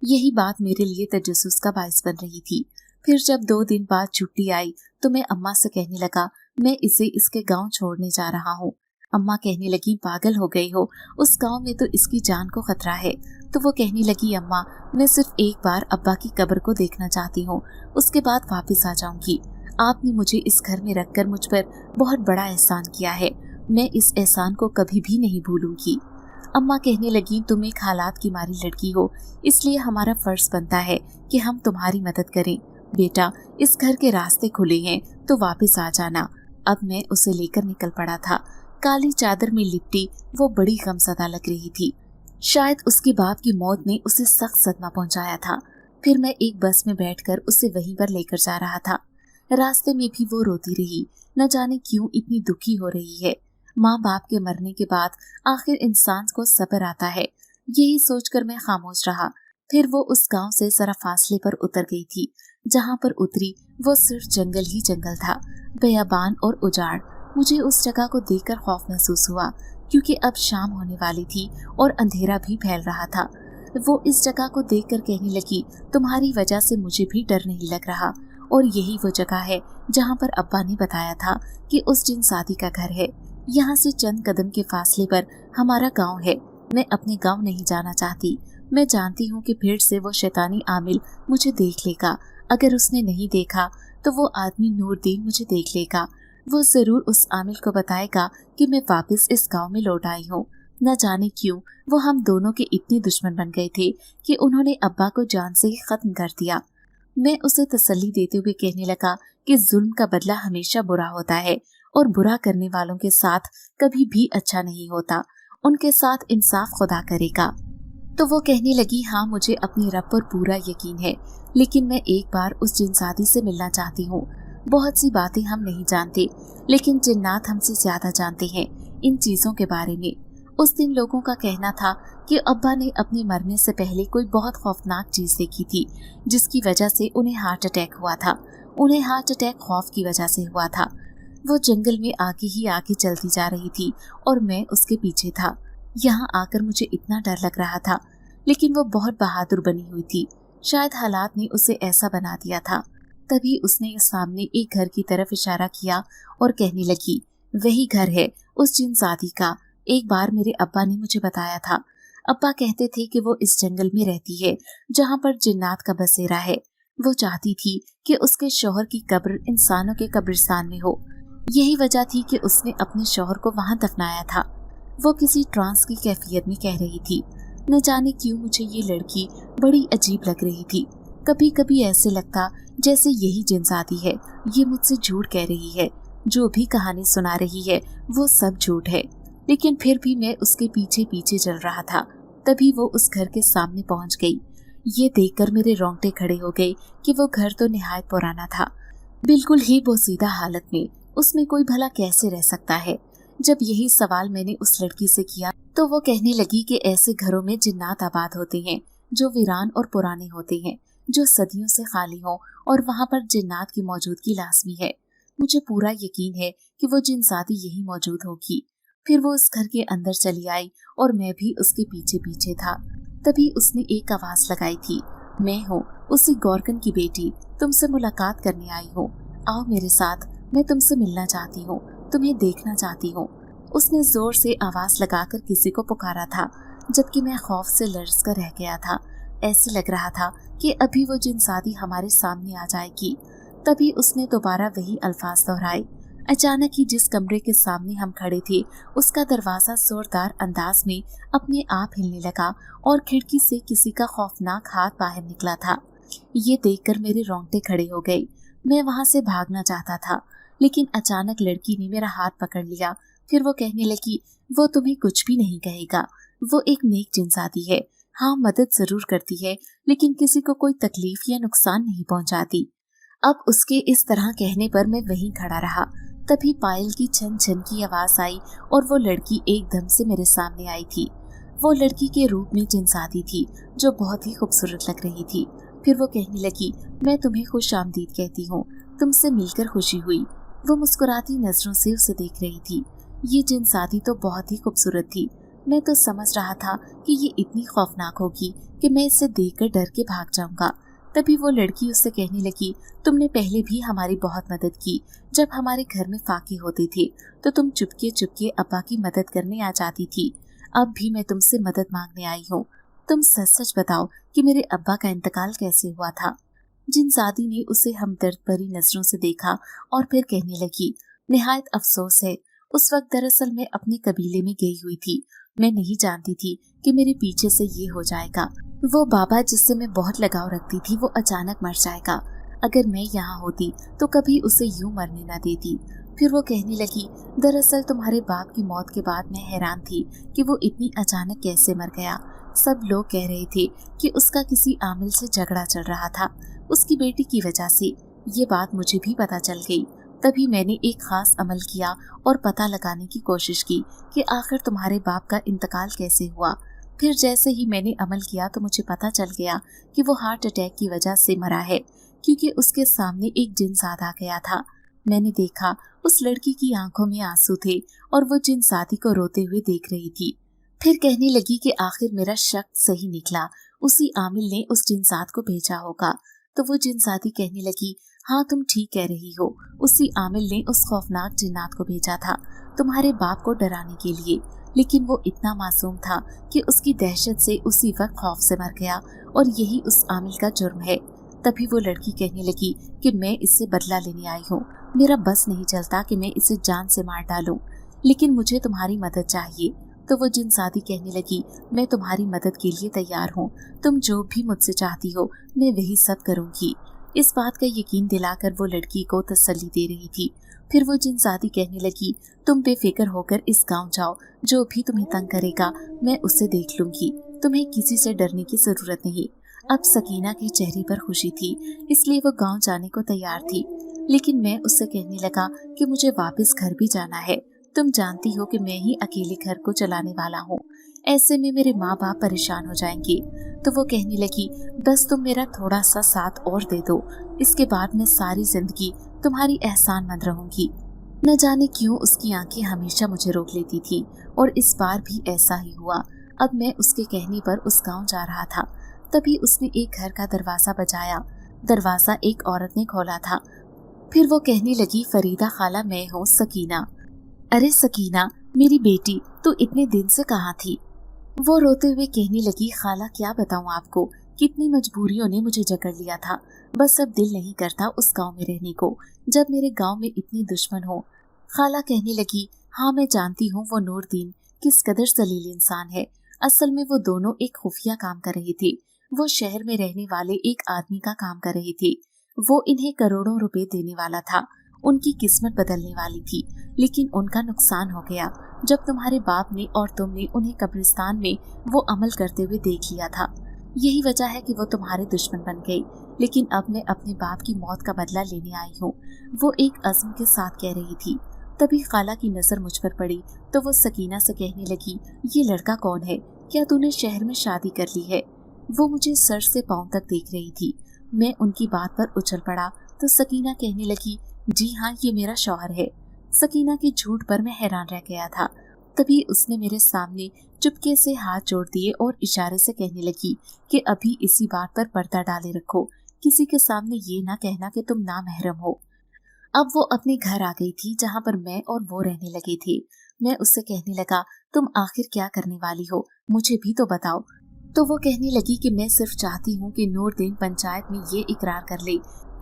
यही बात मेरे लिए तजस्सुस का बाइस बन रही थी। फिर जब 2 दिन बाद छुट्टी आई तो मैं अम्मा से कहने लगा, मैं इसे इसके गांव छोड़ने जा रहा हूँ। अम्मा कहने लगी, पागल हो गई हो, उस गांव में तो इसकी जान को खतरा है। तो वो कहने लगी, अम्मा, मैं सिर्फ एक बार अब्बा की कब्र को देखना चाहती हूँ, उसके बाद वापस आ जाऊंगी। आपने मुझे इस घर में रखकर मुझ पर बहुत बड़ा एहसान किया है, मैं इस एहसान को कभी भी नहीं भूलूंगी। अम्मा कहने लगी, तुम एक हालात की मारी लड़की हो, इसलिए हमारा फर्ज बनता है कि हम तुम्हारी मदद करें। बेटा, इस घर के रास्ते खुले हैं तो वापस आ जाना। अब मैं उसे लेकर निकल पड़ा था। काली चादर में लिपटी वो बड़ी गमज़दा लग रही थी। शायद उसके बाप की मौत ने उसे सख्त सदमा पहुंचाया था। फिर मैं एक बस में बैठकर उसे वहीं पर लेकर जा रहा था। रास्ते में भी वो रोती रही, न जाने क्यों इतनी दुखी हो रही है। माँ बाप के मरने के बाद आखिर इंसान को सब्र आता है, यही सोचकर मैं खामोश रहा। फिर वो उस गांव से जरा फासले पर उतर गई थी। जहाँ पर उतरी वो सिर्फ जंगल ही जंगल था, बेयाबान और उजाड़। मुझे उस जगह को देखकर खौफ महसूस हुआ, क्योंकि अब शाम होने वाली थी और अंधेरा भी फैल रहा था। वो इस जगह को देखकर कहने लगी, तुम्हारी वजह से मुझे भी डर नहीं लग रहा, और यही वो जगह है जहाँ पर अब्बा ने बताया था कि उस जिनजाती का घर है। यहाँ से चंद कदम के फासले पर हमारा गांव है। मैं अपने गांव नहीं जाना चाहती, मैं जानती हूँ कि फिर से वो शैतानी आमिल मुझे देख लेगा। अगर उसने नहीं देखा तो वो आदमी नूरदीन मुझे देख लेगा। वो जरूर उस आमिल को बताएगा कि मैं वापस इस गांव में लौट आई हूँ। न जाने क्यों वो हम दोनों के इतने दुश्मन बन गए थे कि उन्होंने अब्बा को जान से ही खत्म कर दिया। मैं उसे तसल्ली देते हुए कहने लगा कि जुल्म का बदला हमेशा बुरा होता है और बुरा करने वालों के साथ कभी भी अच्छा नहीं होता। उनके साथ इंसाफ खुदा करेगा। तो वो कहने लगी, हाँ मुझे अपने रब पर पूरा यकीन है, लेकिन मैं एक बार उस जिनसादी से मिलना चाहती हूँ। बहुत सी बातें हम नहीं जानते, लेकिन जिन्नात हमसे ज्यादा जानते हैं इन चीजों के बारे में। उस दिन लोगों का कहना था कि अब्बा ने अपने मरने से पहले कोई बहुत खौफनाक चीज देखी थी, जिसकी वजह से उन्हें हार्ट अटैक हुआ था। उन्हें हार्ट अटैक खौफ की वजह से हुआ था। वो जंगल में आगे ही आगे चलती जा रही थी और मैं उसके पीछे था। यहाँ आकर मुझे इतना डर लग रहा था, लेकिन वो बहुत बहादुर बनी हुई थी। शायद हालात ने उसे ऐसा बना दिया था। तभी उसने सामने एक घर की तरफ इशारा किया और कहने लगी, वही घर है उस जिनजादी का। एक बार मेरे अब्बा ने मुझे बताया था। अब्बा कहते थे कि वो इस जंगल में रहती है जहाँ पर जिन्नात का बसेरा है। वो चाहती थी कि उसके शौहर की कब्र इंसानों के कब्रिस्तान में हो। यही वजह थी कि उसने अपने शौहर को वहाँ दफनाया था। वो किसी ट्रांस की कैफियत में कह रही थी। न जाने क्यों मुझे ये लड़की बड़ी अजीब लग रही थी। कभी कभी ऐसे लगता जैसे यही जिनजादी है, ये मुझसे झूठ कह रही है। जो भी कहानी सुना रही है वो सब झूठ है। लेकिन फिर भी मैं उसके पीछे पीछे चल रहा था। तभी वो उस घर के सामने पहुंच गई। ये देखकर मेरे रोंगटे खड़े हो गए कि वो घर तो निहायत पुराना था, बिल्कुल ही बोसीदा हालत में। उसमें कोई भला कैसे रह सकता है? जब यही सवाल मैंने उस लड़की से किया तो वो कहने लगी कि ऐसे घरों में जिन्नात आबाद होते हैं जो वीरान और पुराने होते हैं, जो सदियों से खाली हों, और वहाँ पर जिन्नात की मौजूदगी लाजमी है। मुझे पूरा यकीन है कि वो जिनजादी यही मौजूद होगी। फिर वो उस घर के अंदर चली आई और मैं भी उसके पीछे पीछे था। तभी उसने एक आवाज लगाई थी, मैं हूँ उसी गौरकन की बेटी, तुमसे मुलाकात करने आई हूँ। आओ मेरे साथ, मैं तुमसे मिलना चाहती हूँ, तुम्हें देखना चाहती हूँ। उसने जोर से आवाज लगाकर किसी को पुकारा था, जबकि मैं खौफ से लरज़ कर रह गया था। ऐसे लग रहा था कि अभी वो जिनसादी हमारे सामने आ जाएगी। तभी उसने दोबारा वही अल्फाज दोहराए। अचानक ही जिस कमरे के सामने हम खड़े थे उसका दरवाजा जोरदार अंदाज में अपने आप हिलने लगा और खिड़की से किसी का खौफनाक हाथ बाहर निकला था। ये देखकर मेरे रोंगटे खड़े हो गए। मैं वहां से भागना चाहता था, लेकिन अचानक लड़की ने मेरा हाथ पकड़ लिया। फिर वो कहने लगी, वो तुम्हें कुछ भी नहीं कहेगा। वो एक नेक जिनसादी है। हाँ, मदद जरूर करती है, लेकिन किसी को कोई तकलीफ या नुकसान नहीं पहुंचाती। अब उसके इस तरह कहने पर मैं वहीं खड़ा रहा। तभी पायल की छन छन की आवाज आई और वो लड़की एकदम से मेरे सामने आई थी। वो लड़की के रूप में जिनसादी थी जो बहुत ही खूबसूरत लग रही थी। फिर वो कहने लगी, मैं तुम्हें खुश आमदीद कहती हूँ, तुमसे मिलकर खुशी हुई। वो मुस्कुराती नजरों से उसे देख रही थी। ये जिनसादी तो बहुत ही खूबसूरत थी। मैं तो समझ रहा था कि ये इतनी खौफनाक होगी कि मैं इसे देखकर डर के भाग जाऊंगा। तभी वो लड़की उससे कहने लगी, तुमने पहले भी हमारी बहुत मदद की। जब हमारे घर में फाके होते थे तो तुम चुपके चुपके अब्बा की मदद करने आ जाती थी। अब भी मैं तुमसे मदद मांगने आई हूँ। तुम सच सच बताओ कि मेरे अब्बा का इंतकाल कैसे हुआ था। जिनसादी ने उसे हमदर्द भरी नजरों से देखा और फिर कहने लगी, निहायत अफसोस है, उस वक्त दरअसल मैं अपने कबीले में गई हुई थी। मैं नहीं जानती थी कि मेरे पीछे से ये हो जाएगा। वो बाबा जिससे मैं बहुत लगाव रखती थी वो अचानक मर जाएगा। अगर मैं यहाँ होती तो कभी उसे यूं मरने न देती। फिर वो कहने लगी, दरअसल तुम्हारे बाप की मौत के बाद मैं हैरान थी कि वो इतनी अचानक कैसे मर गया। सब लोग कह रहे थे कि उसका किसी आमिल से झगड़ा चल रहा था, उसकी बेटी की वजह से। ये बात मुझे भी पता चल गई। तभी मैंने एक खास अमल किया और पता लगाने की कोशिश की कि आखिर तुम्हारे बाप का इंतकाल कैसे हुआ। फिर जैसे ही मैंने अमल किया तो मुझे पता चल गया कि वो हार्ट अटैक की वजह से मरा है, क्योंकि उसके सामने एक जिनसाद आ गया था। मैंने देखा उस लड़की की आंखों में आंसू थे और वो जिनसादी को रोते हुए देख रही थी। फिर कहने लगी कि आखिर मेरा शक सही निकला, उसी आमिल ने उस जिनसाद को भेजा होगा। तो वो जिनसादी कहने लगी, हाँ तुम ठीक कह रही हो, उसी आमिल ने उस खौफनाक जिन्नात को भेजा था तुम्हारे बाप को डराने के लिए। लेकिन वो इतना मासूम था कि उसकी दहशत से उसी वक्त खौफ से मर गया, और यही उस आमिल का जुर्म है। तभी वो लड़की कहने लगी कि मैं इससे बदला लेने आई हूँ, मेरा बस नहीं चलता कि मैं इसे जान से मार डालूं, लेकिन मुझे तुम्हारी मदद चाहिए। तो वो जिनसादी कहने लगी, मैं तुम्हारी मदद के लिए तैयार हूँ, तुम जो भी मुझसे चाहती हो मैं वही सब करूँगी। इस बात का यकीन दिलाकर वो लड़की को तसल्ली दे रही थी। फिर वो जिनसादी कहने लगी, तुम बेफिक्र होकर इस गांव जाओ, जो भी तुम्हें तंग करेगा मैं उससे देख लूंगी, तुम्हें किसी से डरने की जरूरत नहीं। अब सकीना के चेहरे पर खुशी थी, इसलिए वो गांव जाने को तैयार थी। लेकिन मैं उससे कहने लगा कि मुझे वापस घर भी जाना है, तुम जानती हो कि मैं ही अकेले घर को चलाने वाला हूँ, ऐसे में मेरे माँ बाप परेशान हो जाएंगे। तो वो कहने लगी, बस तुम मेरा थोड़ा सा साथ और दे दो, इसके बाद मैं सारी जिंदगी तुम्हारी एहसानमंद रहूंगी। न जाने क्यों उसकी आंखें हमेशा मुझे रोक लेती थी, और इस बार भी ऐसा ही हुआ। अब मैं उसके कहने पर उस गांव जा रहा था। तभी उसने एक घर का दरवाजा बजाया। दरवाजा एक औरत ने खोला था। फिर वो कहने लगी, फरीदा खाला, मैं हूँ सकीना। अरे सकीना, मेरी बेटी, तू इतने दिन से कहाँ थी? वो रोते हुए कहने लगी, खाला क्या बताऊँ आपको, कितनी मजबूरियों ने मुझे जकड़ लिया था। बस अब दिल नहीं करता उस गांव में रहने को, जब मेरे गांव में इतने दुश्मन हो। खाला कहने लगी, हाँ मैं जानती हूँ वो नूरदीन किस कदर जलील इंसान है। असल में वो दोनों एक खुफिया काम कर रहे थे। वो शहर में रहने वाले एक आदमी का काम कर रहे थे। वो इन्हें करोड़ों रुपए देने वाला था, उनकी किस्मत बदलने वाली थी, लेकिन उनका नुकसान हो गया जब तुम्हारे बाप ने और तुमने उन्हें कब्रिस्तान में वो अमल करते हुए देख लिया था। यही वजह है कि वो तुम्हारे दुश्मन बन गए। लेकिन अब मैं अपने बाप की मौत का बदला लेने आई हूँ, वो एक अज़्म के साथ कह रही थी। तभी खाला की नजर मुझ पर पड़ी तो वो सकीना से कहने लगी, ये लड़का कौन है? क्या तूने शहर में शादी कर ली है? वो मुझे सर से पांव तक देख रही थी। मैं उनकी बात पर उछल पड़ा तो सकीना कहने लगी, जी हाँ, ये मेरा शौहर है। सकीना के झूठ पर मैं हैरान रह गया था। तभी उसने मेरे सामने चुपके से हाथ जोड़ दिए और इशारे से कहने लगी कि अभी इसी बात पर पर्दा डाले रखो, किसी के सामने ये ना कहना कि तुम नामहरम हो। अब वो अपने घर आ गई थी जहाँ पर मैं और वो रहने लगे थे। मैं उससे कहने लगा, तुम आखिर क्या करने वाली हो, मुझे भी तो बताओ। तो वो कहने लगी कि मैं सिर्फ चाहती हूँ कि नूरदीन पंचायत में ये इकरार कर ले,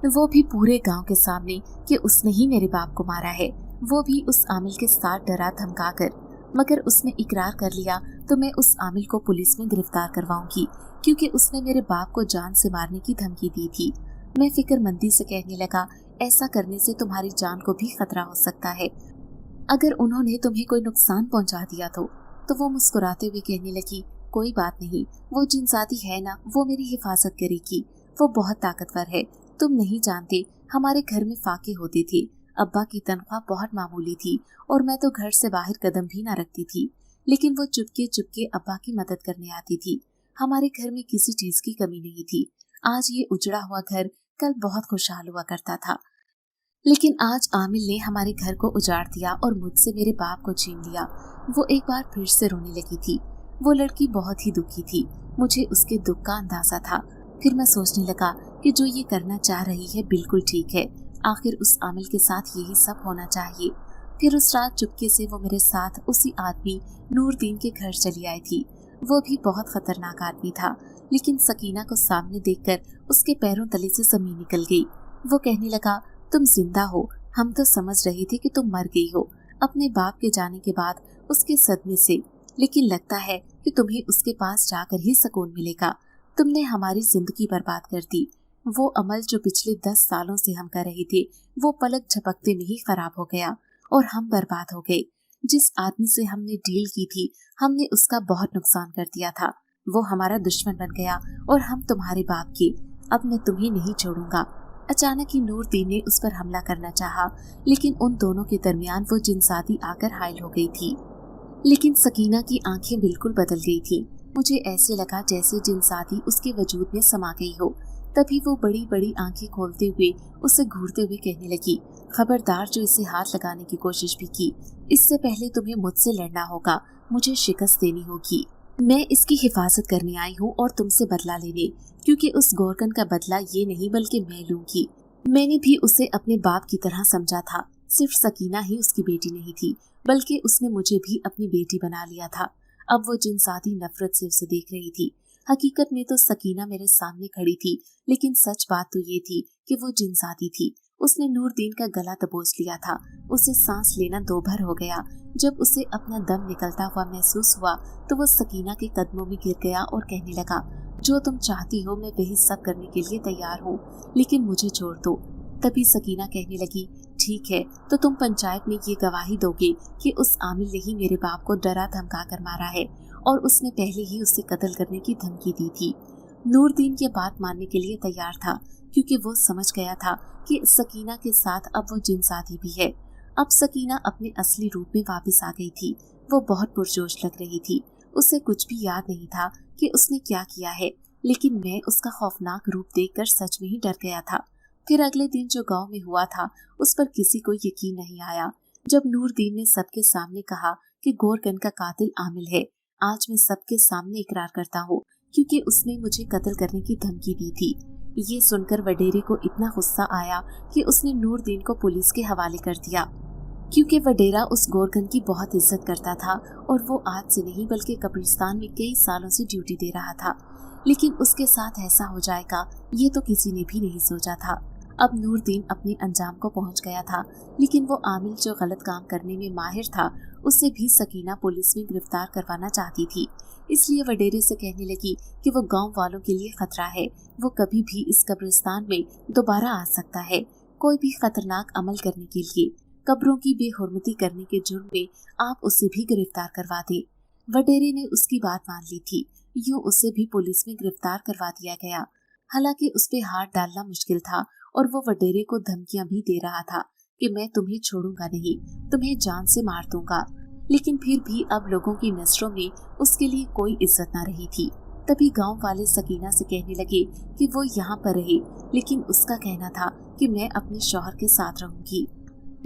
वो भी पूरे गांव के सामने, कि उसने ही मेरे बाप को मारा है, वो भी उस आमिल के साथ डरा धमका कर। मगर उसने इकरार कर लिया तो मैं उस आमिल को पुलिस में गिरफ्तार करवाऊंगी, क्योंकि उसने मेरे बाप को जान से मारने की धमकी दी थी। मैं फिक्रमंदी से कहने लगा, ऐसा करने से तुम्हारी जान को भी खतरा हो सकता है, अगर उन्होंने तुम्हें कोई नुकसान पहुंचा दिया तो वो मुस्कुराते हुए कहने लगी, कोई बात नहीं, वो जिनसादी है ना, वो मेरी हिफाजत करेगी, वो बहुत ताकतवर है। तुम नहीं जानते, हमारे घर में फाके होते थे, अब्बा की तनख्वाह बहुत मामूली थी और मैं तो घर से बाहर कदम भी ना रखती थी, लेकिन वो चुपके चुपके अब्बा की मदद करने आती थी। हमारे घर में किसी चीज की कमी नहीं थी। आज ये उजड़ा हुआ घर कल बहुत खुशहाल हुआ करता था, लेकिन आज आमिल ने हमारे घर को उजाड़ दिया और मुझसे मेरे बाप को छीन लिया। वो एक बार फिर से रोने लगी थी। वो लड़की बहुत ही दुखी थी, मुझे उसके दुख का अंदाजा था। फिर मैं सोचने लगा कि जो ये करना चाह रही है बिल्कुल ठीक है, आखिर उस आमिल के साथ यही सब होना चाहिए। फिर उस रात चुपके से वो मेरे साथ उसी आदमी नूरदीन के घर चली आई थी। वो भी बहुत खतरनाक आदमी था, लेकिन सकीना को सामने देखकर उसके पैरों तले से जमीन निकल गई। वो कहने लगा, तुम जिंदा हो, हम तो समझ रहे थे कि तुम मर गई हो अपने बाप के जाने के बाद उसके सदमे से, लेकिन लगता है कि तुम्हें उसके पास जाकर ही सुकून मिलेगा। तुमने हमारी जिंदगी बर्बाद कर दी। वो अमल जो पिछले 10 सालों से हम कर रहे थे, वो पलक झपकते में ही खराब हो गया और हम बर्बाद हो गए। जिस आदमी से हमने डील की थी, हमने उसका बहुत नुकसान कर दिया था। वो हमारा दुश्मन बन गया और हम तुम्हारे बाप के। अब मैं तुम्हें नहीं छोड़ूंगा। अचानक ही नूरदीन ने उस पर हमला करना चाहा, लेकिन उन दोनों के दरमियान वो जिनसादी आकर हायल हो गई थी। लेकिन सकीना की आंखें बिल्कुल बदल गई थी। मुझे ऐसे लगा जैसे जिनसादी उसके वजूद में समा गई हो। तभी वो बड़ी बड़ी आंखें खोलते हुए उसे घूरते हुए कहने लगी, खबरदार जो इसे हाथ लगाने की कोशिश भी की, इससे पहले तुम्हें मुझसे लड़ना होगा, मुझे शिकस्त देनी होगी। मैं इसकी हिफाजत करने आई हूँ और तुमसे बदला लेने, क्योंकि उस गोरकन का बदला ये नहीं बल्कि मैं लूंगी। मैंने भी उसे अपने बाप की तरह समझा था, सिर्फ सकीना ही उसकी बेटी नहीं थी, बल्कि उसने मुझे भी अपनी बेटी बना लिया था। अब वो जिनसादी नफरत से उसे देख रही थी। हकीकत में तो सकीना मेरे सामने खड़ी थी, लेकिन सच बात तो ये थी कि वो जिनसादी थी। उसने नूरदीन का गला दबोच लिया था। उसे सांस लेना दोभर हो गया। जब उसे अपना दम निकलता हुआ महसूस हुआ तो वो सकीना के कदमों में गिर गया और कहने लगा, जो तुम चाहती हो मैं वही सब करने के लिए तैयार हूँ, लेकिन मुझे छोड़ दो। तभी सकीना कहने लगी, ठीक है, तो तुम पंचायत में ये गवाही दोगे कि उस आमिल ने ही मेरे बाप को डरा धमका कर मारा है और उसने पहले ही उसे कत्ल करने की धमकी दी थी। नूरदीन ये बात मानने के लिए तैयार था, क्योंकि वो समझ गया था कि सकीना के साथ अब वो जिनसादी भी है। अब सकीना अपने असली रूप में वापस आ गई थी। वो बहुत पुरजोश लग रही थी। उसे कुछ भी याद नहीं था कि उसने क्या किया है, लेकिन मैं उसका खौफनाक रूप देखकर सच में ही डर गया था। फिर अगले दिन जो गांव में हुआ था उस पर किसी को यकीन नहीं आया। जब नूरदीन ने सबके सामने कहा कि गोरगन का कातिल आमिल है, आज मैं सबके सामने इकरार करता हूँ, क्योंकि उसने मुझे कत्ल करने की धमकी दी थी। ये सुनकर वडेरे को इतना गुस्सा आया कि उसने नूरदीन को पुलिस के हवाले कर दिया, क्योंकि वडेरा उस गोरगन की बहुत इज्जत करता था और वो आज से नहीं बल्कि कब्रिस्तान में कई सालों से ड्यूटी दे रहा था। लेकिन उसके साथ ऐसा हो जाएगा ये तो किसी ने भी नहीं सोचा था। अब नूरदीन अपने अंजाम को पहुंच गया था, लेकिन वो आमिल जो गलत काम करने में माहिर था उसे भी सकीना पुलिस में गिरफ्तार करवाना चाहती थी। इसलिए वडेरे से कहने लगी कि वो गांव वालों के लिए खतरा है। वो कभी भी इस कब्रिस्तान में दोबारा आ सकता है, कोई भी खतरनाक अमल करने के लिए। कब्रों की बेहुरमती करने के जुर्म में आप उसे भी गिरफ्तार करवा दें। वडेरे ने उसकी बात मान ली थी। यूं उसे भी पुलिस में गिरफ्तार करवा दिया गया। हालांकि उस पे हाथ डालना मुश्किल था और वो वडेरे को धमकियां भी दे रहा था कि मैं तुम्हें छोड़ूंगा नहीं, तुम्हें जान से मार दूंगा। लेकिन फिर भी अब लोगों की नजरों में उसके लिए कोई इज्जत न रही थी। तभी गांव वाले सकीना से कहने लगे कि वो यहाँ पर रहे, लेकिन उसका कहना था कि मैं अपने शौहर के साथ रहूंगी।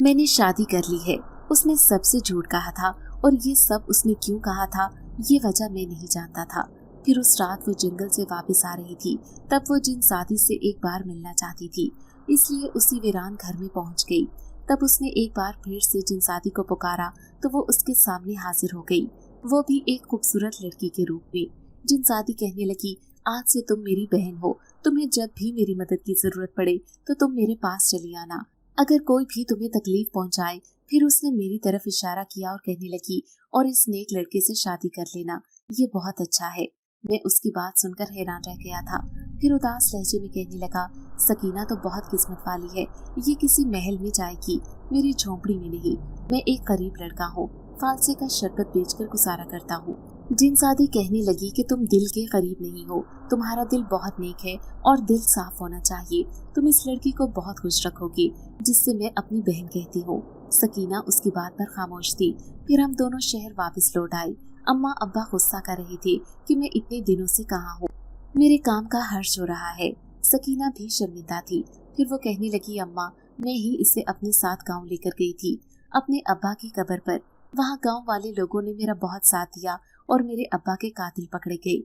मैंने शादी कर ली है। उसने सबसे झूठ कहा था और ये सब उसने क्यों कहा था ये वजह मैं नहीं जानता था। फिर उस रात वो जंगल से वापस आ रही थी। तब वो जिनसादी से एक बार मिलना चाहती थी, इसलिए उसी वीरान घर में पहुंच गई। तब उसने एक बार फिर से जिनसादी को पुकारा तो वो उसके सामने हाजिर हो गई, वो भी एक खूबसूरत लड़की के रूप में। जिनसादी कहने लगी, आज से तुम मेरी बहन हो। तुम्हें जब भी मेरी मदद की जरूरत पड़े तो तुम मेरे पास चली आना। अगर कोई भी तुम्हें तकलीफ पहुंचाए। फिर उसने मेरी तरफ इशारा किया और कहने लगी, और इस नेक लड़के से शादी कर लेना, ये बहुत अच्छा है। मैं उसकी बात सुनकर हैरान रह गया था। फिर उदास लहजे में कहने लगा, सकीना तो बहुत किस्मत वाली है, ये किसी महल में जाएगी, मेरी झोंपड़ी में नहीं। मैं एक गरीब लड़का हूँ, फालसे का शरबत बेचकर गुजारा करता हूँ। जिनसादी कहने लगी कि तुम दिल के करीब नहीं हो, तुम्हारा दिल बहुत नेक है और दिल साफ होना चाहिए। तुम इस लड़की को बहुत खुश रखोगी, जिससे मैं अपनी बहन कहती हूँ। सकीना उसकी बात पर खामोश थी। फिर हम दोनों शहर वापस लौट आए। अम्मा अब्बा गुस्सा कर रहे थे कि मैं इतने दिनों से कहाँ हूँ, मेरे काम का हर्ष हो रहा है। सकीना भी शर्मिंदा थी। फिर वो कहने लगी, अम्मा मैं ही इसे अपने साथ गाँव लेकर गई थी, अपने अब्बा की कब्र पर। वहाँ गाँव वाले लोगों ने मेरा बहुत साथ दिया और मेरे अब्बा के कातिल पकड़े गए।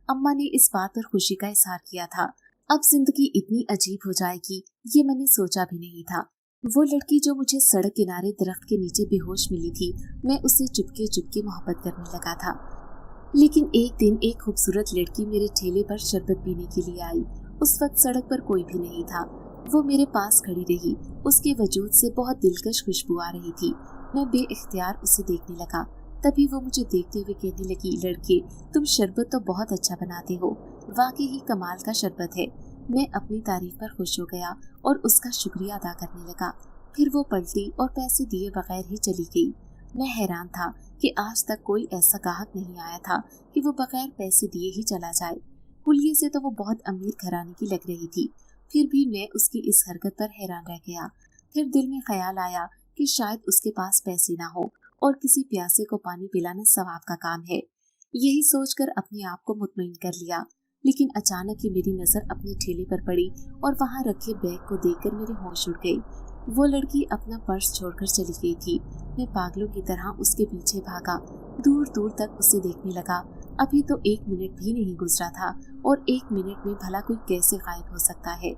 अम्मा ने इस बात पर खुशी का इजहार किया था। अब जिंदगी इतनी अजीब हो जाएगी ये मैंने सोचा भी नहीं था। वो लड़की जो मुझे सड़क किनारे दरख्त के नीचे बेहोश मिली थी, मैं उससे चुपके चुपके मोहब्बत करने लगा था। लेकिन एक दिन एक खूबसूरत लड़की मेरे ठेले पर शरबत पीने के लिए आई। उस वक्त सड़क पर कोई भी नहीं था। वो मेरे पास खड़ी रही। उसके वजूद से बहुत दिलकश खुशबू आ रही थी। मैं बेइख्तियार उसे देखने लगा। तभी वो मुझे देखते हुए कहने लगी, लड़के तुम शरबत तो बहुत अच्छा बनाते हो, वाकई ही कमाल का शरबत है। मैं अपनी तारीफ पर खुश हो गया और उसका शुक्रिया अदा करने लगा। फिर वो पलटी और पैसे दिए बगैर ही चली गई। मैं हैरान था कि आज तक कोई ऐसा गाहक नहीं आया था कि वो बगैर पैसे दिए ही चला जाए। हुलिये से तो वो बहुत अमीर घराने की लग रही थी। फिर भी मैं उसकी इस हरकत पर हैरान रह गया। फिर दिल में ख्याल आया कि शायद उसके पास पैसे ना हो और किसी प्यासे को पानी पिलाना सवाब का काम है। यही सोचकर अपने आप को मुतमईन कर लिया। लेकिन अचानक ही मेरी नजर अपने ठेले पर पड़ी और वहाँ रखे बैग को देखकर मेरे होश उड़ गए। वो लड़की अपना पर्स छोड़कर चली गई थी। मैं पागलों की तरह उसके पीछे भागा, दूर दूर तक उसे देखने लगा। अभी तो 1 मिनट भी नहीं गुजरा था और 1 मिनट में भला कोई कैसे गायब हो सकता है।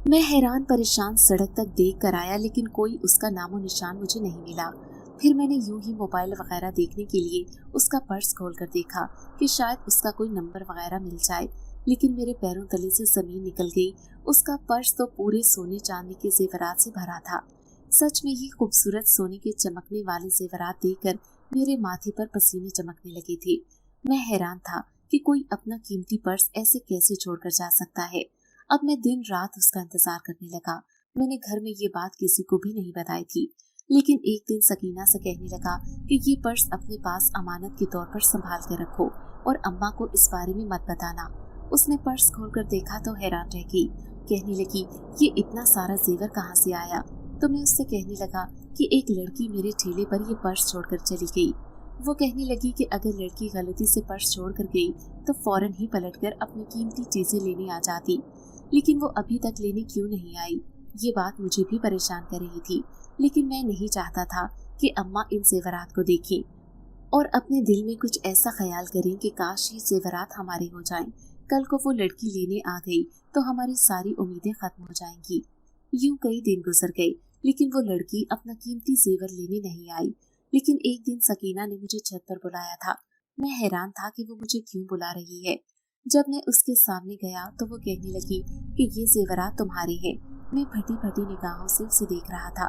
मैं हैरान परेशान सड़क तक देख कर आया, लेकिन कोई उसका नामो निशान मुझे नहीं मिला। फिर मैंने यूं ही मोबाइल वगैरह देखने के लिए उसका पर्स खोल कर देखा कि शायद उसका कोई नंबर वगैरह मिल जाए, लेकिन मेरे पैरों तले से जमीन निकल गई। उसका पर्स तो पूरे सोने चांदी के जेवरात से भरा था। सच में ही खूबसूरत सोने के चमकने वाले जेवरात देखकर मेरे माथे पर पसीने चमकने लगे थे। मैं हैरान था कि कोई अपना कीमती पर्स ऐसे कैसे छोड़कर जा सकता है। अब मैं दिन रात उसका इंतजार करने लगा। मैंने घर में ये बात किसी को भी नहीं बताई थी, लेकिन एक दिन सकीना से कहने लगा कि ये पर्स अपने पास अमानत के तौर पर संभाल कर रखो और अम्मा को इस बारे में मत बताना। उसने पर्स खोलकर देखा तो हैरान रह गई। कहने लगी, ये इतना सारा जेवर कहाँ से आया? तो मैं उससे कहने लगा कि एक लड़की मेरे ठेले पर ये पर्स छोड़कर चली गई। वो कहने लगी कि अगर लड़की गलती से पर्स छोड़कर गई तो फौरन ही पलटकर अपनी कीमती चीजें लेने आ जाती, लेकिन वो अभी तक लेने क्यों नहीं आई? ये बात मुझे भी परेशान कर रही थी, लेकिन मैं नहीं चाहता था कि अम्मा इन जेवरात को देखें और अपने दिल में कुछ ऐसा ख्याल करें कि काश ये जेवरात हमारे हो जाएं। कल को वो लड़की लेने आ गई तो हमारी सारी उम्मीदें खत्म हो जाएंगी। यूं कई दिन गुजर गए, लेकिन वो लड़की अपना कीमती जेवर लेने नहीं आई। लेकिन एक दिन सकीना ने मुझे छत पर बुलाया था। मैं हैरान था कि वो मुझे क्यों बुला रही है। जब मैं उसके सामने गया तो वो कहने लगी कि ये जेवरात तुम्हारे हैं। मैं फटी फटी निगाहों से उसे देख रहा था।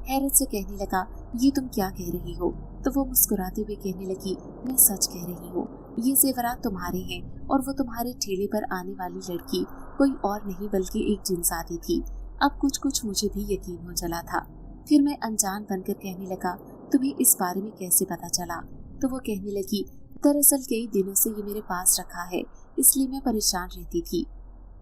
हैरत से कहने लगा, ये तुम क्या कह रही हो? तो वो मुस्कुराते हुए कहने लगी, मैं सच कह रही हूँ, ये जेवरात तुम्हारे हैं और वो तुम्हारे ठेले पर आने वाली लड़की कोई और नहीं बल्कि एक जिनसादी थी। अब कुछ कुछ मुझे भी यकीन हो चला था। फिर मैं अनजान बनकर कहने लगा, तुम्हें इस बारे में कैसे पता चला? तो वो कहने लगी, दरअसल कई दिनों से ये मेरे पास रखा है, इसलिए मैं परेशान रहती थी।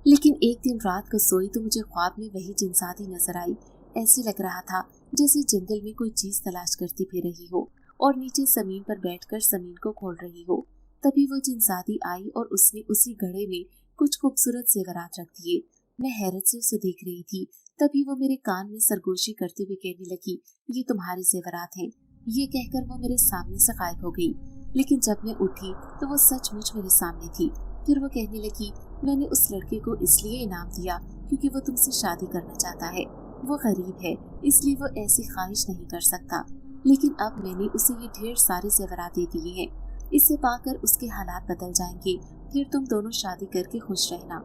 लेकिन एक दिन रात को सोई तो मुझे ख्वाब में वही जिनसादी नजर आई। ऐसे लग रहा था जैसे जंगल में कोई चीज तलाश करती फिर रही हो और नीचे जमीन पर बैठकर जमीन को खोल रही हो। तभी वो जिनसादी आई और उसने उसी घड़े में कुछ खूबसूरत जेवरात रख दिए। मैं हैरत से उसे देख रही थी। तभी वो मेरे कान में सरगोशी करते हुए कहने लगी, ये तुम्हारे जेवरात हैं। ये कहकर वो मेरे सामने से गायब हो गई। लेकिन जब मैं उठी तो वो सचमुच मेरे सामने थी। फिर वो कहने लगी, मैंने उस लड़के को इसलिए इनाम दिया क्योंकि वो तुमसे शादी करना चाहता है। वो गरीब है, इसलिए वो ऐसी ख्वाहिश नहीं कर सकता। लेकिन अब मैंने उसे ये ढेर सारे जेवरात दे दिए हैं। इसे पाकर उसके हालात बदल जाएंगे, फिर तुम दोनों शादी करके खुश रहना।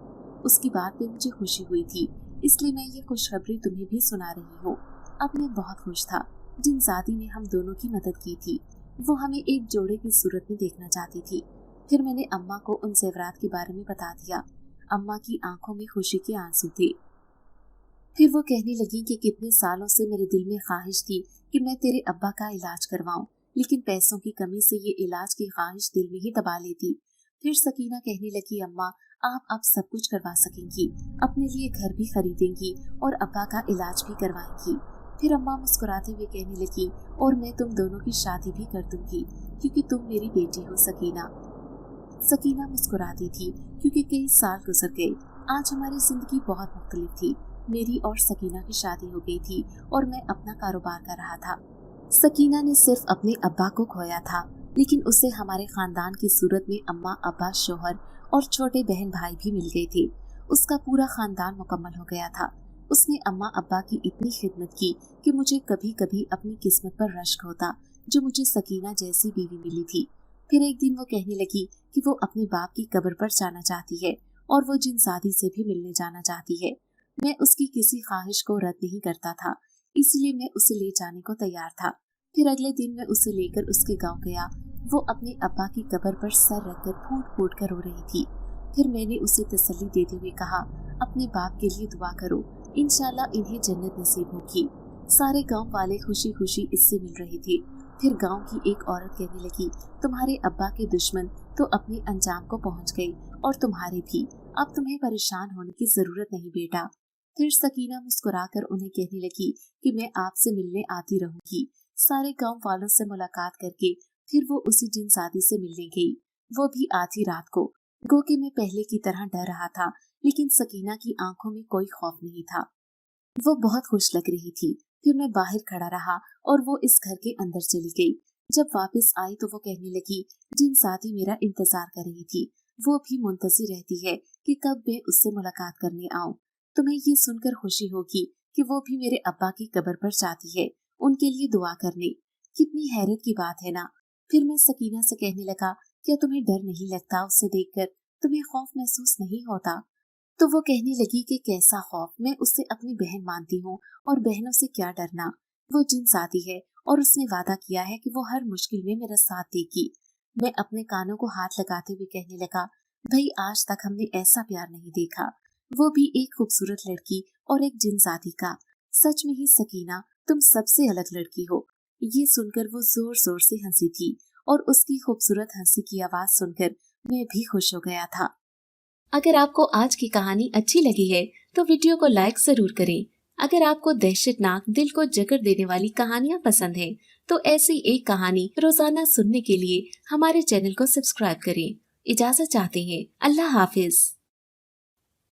उसकी बात पे मुझे खुशी हुई थी, इसलिए मैं ये खुशखबरी तुम्हें भी सुना रही हूँ। अब मैं बहुत खुश था। जिनसादी ने हम दोनों की मदद की थी। वो हमें एक जोड़े की सूरत में देखना चाहती थी। फिर मैंने अम्मा को उन जेवरात के बारे में बता दिया। अम्मा की आंखों में खुशी के आंसू थे। फिर वो कहने लगी कि कितने सालों से मेरे दिल में ख्वाहिश थी कि मैं तेरे अब्बा का इलाज करवाऊं, लेकिन पैसों की कमी से ये इलाज की ख्वाहिश दिल में ही दबा लेती। फिर सकीना कहने लगी, अम्मा आप अब सब कुछ करवा सकेंगी, अपने लिए घर भी खरीदेंगी और अब्बा का इलाज भी करवाएंगी। फिर अम्मा मुस्कुराते हुए कहने लगी, और मैं तुम दोनों की शादी भी कर दूंगी क्योंकि तुम मेरी बेटी हो सकीना। सकीना मुस्कुराती थी क्योंकि कई साल गुजर गए। आज हमारी जिंदगी बहुत मुख्तलिफ थी। मेरी और सकीना की शादी हो गई थी और मैं अपना कारोबार कर रहा था। सकीना ने सिर्फ अपने अब्बा को खोया था, लेकिन उसे हमारे खानदान की सूरत में अम्मा, अब्बा, शौहर और छोटे बहन भाई भी मिल गए थे। उसका पूरा खानदान मुकम्मल हो गया था। उसने अम्मा अब्बा की इतनी खिदमत की कि मुझे कभी कभी अपनी किस्मत पर रश्क होता जो मुझे सकीना जैसी बीवी मिली थी। फिर एक दिन वो कहने लगी कि वो अपने बाप की कब्र पर जाना चाहती है और वो जिनसादी से भी मिलने जाना चाहती है। मैं उसकी किसी ख्वाहिश को रद्द नहीं करता था, इसलिए मैं उसे ले जाने को तैयार था। फिर अगले दिन मैं उसे लेकर उसके गांव गया। वो अपने अब्बा की कब्र पर सर रखकर फूट फूट कर रो रही थी। फिर मैंने उसे तसल्ली देते हुए कहा, अपने बाप के लिए दुआ करो, इंशाल्लाह इन्हें जन्नत नसीब होगी। सारे गांव वाले खुशी खुशी इससे मिल रहे थे। फिर गांव की एक औरत कहने लगी, तुम्हारे अब्बा के दुश्मन तो अपने अंजाम को पहुंच गए और तुम्हारे भी। अब तुम्हें परेशान होने की जरूरत नहीं बेटा। फिर सकीना मुस्कुराकर उन्हें कहने लगी कि मैं आपसे मिलने आती रहूंगी। सारे गांव वालों से मुलाकात करके फिर वो उसी जिनसादी से मिलने गई, वो भी आधी रात को। गो कि मैं पहले की तरह डर रहा था, लेकिन सकीना की आंखों में कोई खौफ नहीं था। वो बहुत खुश लग रही थी। फिर मैं बाहर खड़ा रहा और वो इस घर के अंदर चली गई। जब वापस आई तो वो कहने लगी, जिनसादी मेरा इंतजार कर रही थी। वो भी मुंतजिर रहती है कि कब मैं उससे मुलाकात करने आऊं। तुम्हें ये सुनकर खुशी होगी कि वो भी मेरे अब्बा की कब्र पर जाती है उनके लिए दुआ करने। कितनी हैरत की बात है ना। फिर मैं सकीना से कहने लगा, क्या तुम्हें डर नहीं लगता उसे देखकर? तुम्हें खौफ महसूस नहीं होता? तो वो कहने लगी कि कैसा खौफ, मैं उससे अपनी बहन मानती हूँ और बहनों से क्या डरना। वो जिनसाती है और उसने वादा किया है कि वो हर मुश्किल में मेरा साथ देगी। मैं अपने कानों को हाथ लगाते हुए कहने लगा, भाई आज तक हमने ऐसा प्यार नहीं देखा, वो भी एक खूबसूरत लड़की और एक जिनसाती का। सच में ही सकीना, तुम सबसे अलग लड़की हो। ये सुनकर वो जोर जोर से हंसी थी और उसकी खूबसूरत हंसी की आवाज सुनकर मैं भी खुश हो गया था। अगर आपको आज की कहानी अच्छी लगी है तो वीडियो को लाइक जरूर करें। अगर आपको दहशतनाक, दिल को जकड़ देने वाली कहानियाँ पसंद हैं, तो ऐसी एक कहानी रोजाना सुनने के लिए हमारे चैनल को सब्सक्राइब करें। इजाजत चाहते हैं। अल्लाह हाफिज।